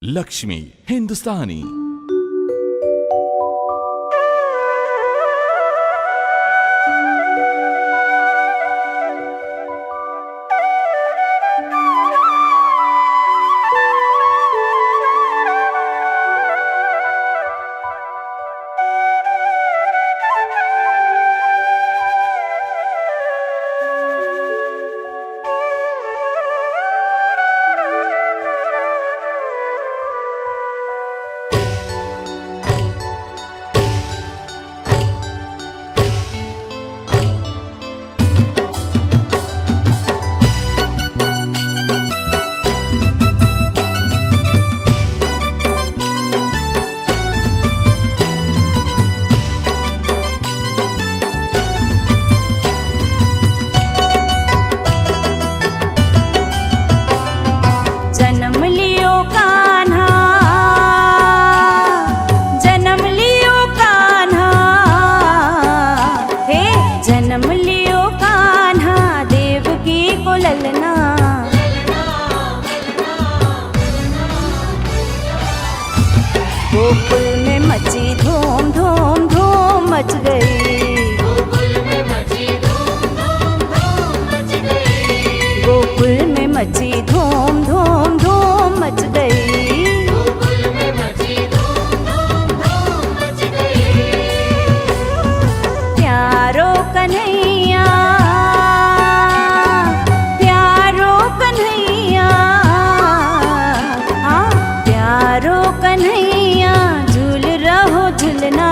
लक्ष्मी हिंदुस्तानी। गोकुल में मची धूम धूम धूम मच गई। गोकुल में मची धूम धूम धूम मच गई। गोकुल में मची धूम धूम धूम मच गई। गोकुल में मची धूम धूम धूम मच गई। प्यारो कन्हैया प्यारो कन्हैया, हाँ प्यारो कन्हैया झूल रहो झूलना।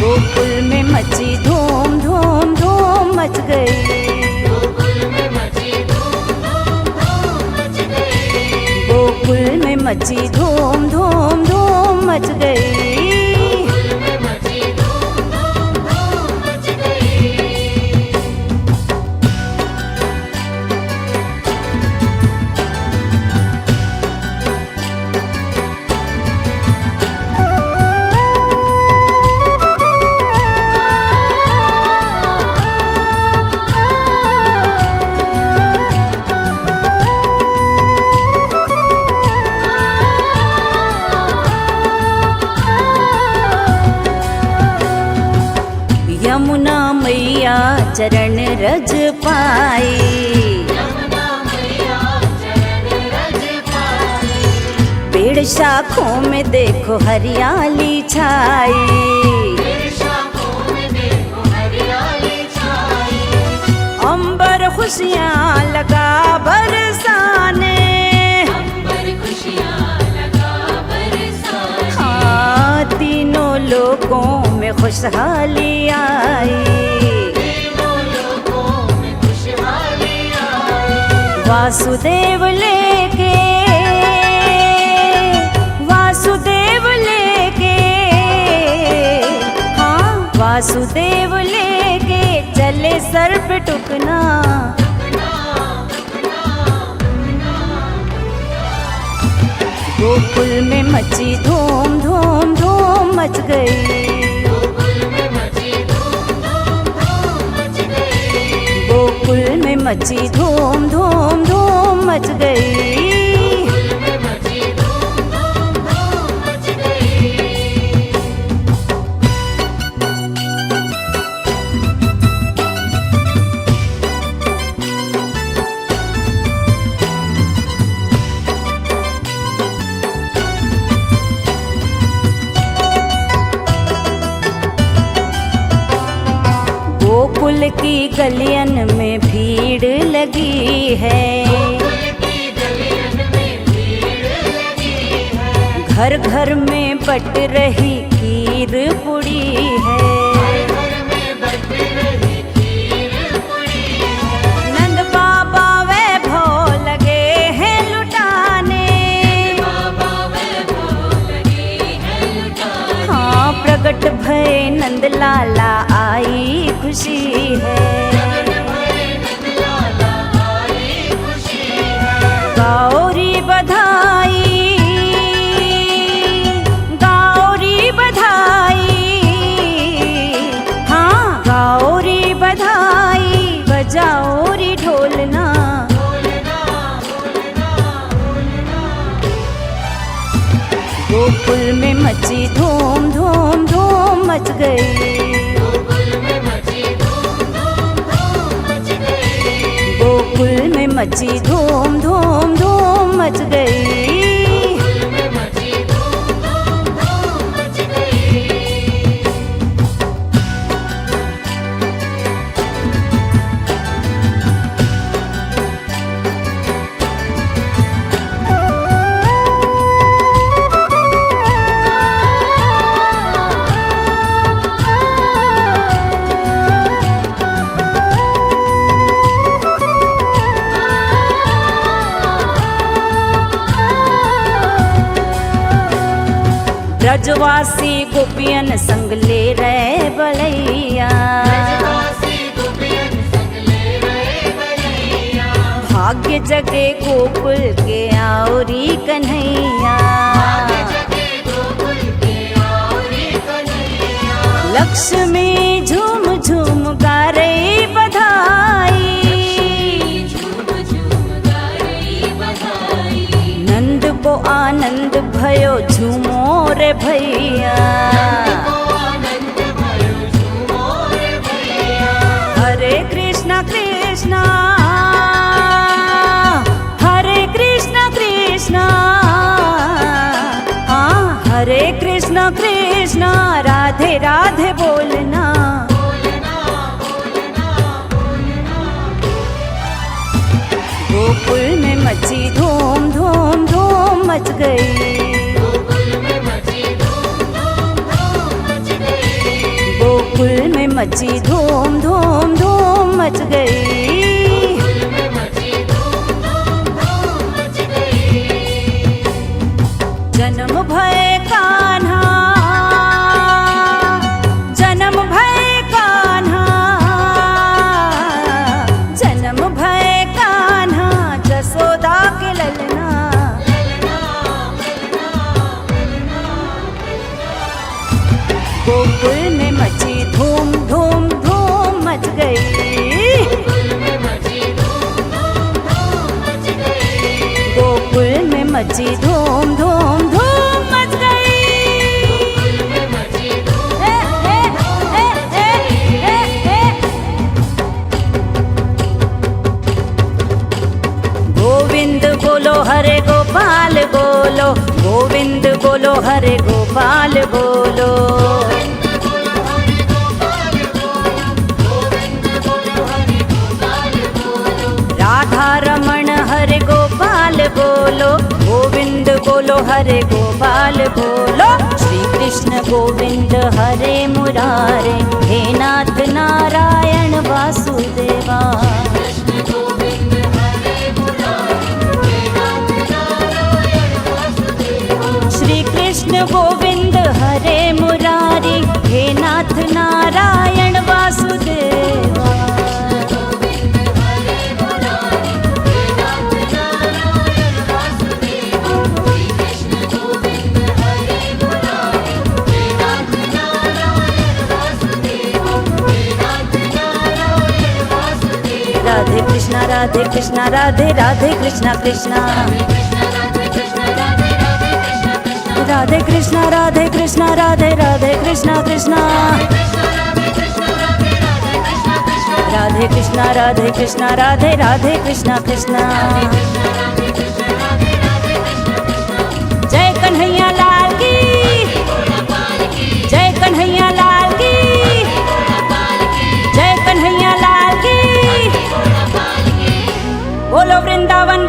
गोकुल में मची धूम धूम धूम मच गई। गोकुल में मची धूम धूम धूम मच गई। गोकुल में मची धूम धूम धूम मच गई। गोकुल में मची धूम धूम धूम मच गई। यमुना मैया चरण रज पाई। यमुना मैया चरण रज पाई। पेड़ शाखों में देखो हरियाली छाई। पेड़ शाखों में देखो हरियाली छाई। अंबर खुशियाँ लगा बरसाने। अंबर खुशियाँ लगा बरसाने। हाँ तीनों लोगों में खुशहाली आई। तीनों लोगों में खुशहाली आई। वासुदेव लेके वासुदेव लेके, हाँ वासुदेव लेके चले सर पे टुकना। गोकुल में मची धूम धूम धूम मच गई। गोकुल में मची धूम धूम धूम मच गई। गोकुल में मची धूम धूम धूम मच गई। गोकुल में मची धूम धूम धूम मच गई। गोकुल की गलियन में भीड़ लगी है। गोकुल की गलियन में भीड़ लगी है। घर घर में बट रही खीर पुड़ी है। घर में बट रही खीर पुड़ी है। नंद बाबा वैभव लगे हैं लुटाने। बाबा वैभव लगे हैं लुटाने। हाँ प्रगट भय नंद लाला आई खुशी है। नंदलाला आई खुशी है। गौरी बधाई गौरी बधाई, हाँ गौरी बधाई बजाओ री ढोलना। गई, गोकुल में मची धूम धूम धूम मच गई, गोकुल में मची धूम धूम धूम मच गई। गोकुल में मची धूम धूम धूम मच गई। ब्रजवासी गोपियन संग ले रहे बलैया, ब्रजवासी गोपियन संग ले रहे बलैया, भाग्य जगे गोकुल के आउरी कन्हैया, भाग्य जगे गोकुल के आउरी कन्हैया, लक्ष्मी झूम झूम गा रही बधाई, झूम झूम गा रही बधाई, नंद को आनंद भयो झूमो रे भैया, को आनंद भयो झूमो रे भैया, हरे कृष्णा कृष्णा हरे कृष्णा कृष्णा, हाँ हरे कृष्णा कृष्णा राधे राधे बोलना, बोलना बोलना बोलना, गोकुल में मची धूम धूम धूम मच गई, गोकुल में मची धूम धूम धूम मच गई, गोकुल में मची धूम धूम धूम मच गई। गोकुल में मची धूम धूम धूम मच गई। जन्म भय कान्हा, जन्म भय कान्हा, जन्म भय कान्हा जसोदा के ललना, गोकुल में मची धूम धूम धूम मच गई, गोकुल में मची धूम धूम धूम मच गई, गोकुल में मची धूम धूम धूम मच गई। गोकुल में मची धूम ए, ए, ए, ए, ए, ए। गोविंद बोलो हरे गोपाल बोलो, गोविंद बोलो हरे गोपाल बोलो, राधा रमण हरे गोपाल बोलो, गोविंद बोलो हरे गोपाल बोलो, श्री कृष्ण गोविंद हरे मुरारे, हे नाथ नारायण वासुदेवा, कृष्ण गोविंद हरे मुरारे, हे नाथ नारायण वासुदेवा, श्री कृष्ण गोविंद हरे मुरारी, हे नाथ नारायण वासुदेवा, राधे कृष्णा राधे राधे कृष्णा कृष्णा, राधे कृष्णा राधे राधे कृष्णा कृष्णा, राधे कृष्णा राधे राधे कृष्णा कृष्णा। जय कन्हैया लाल की, जय कन्हैया लाल की, जय कन्हैया लाल की, बोलो वृंदावन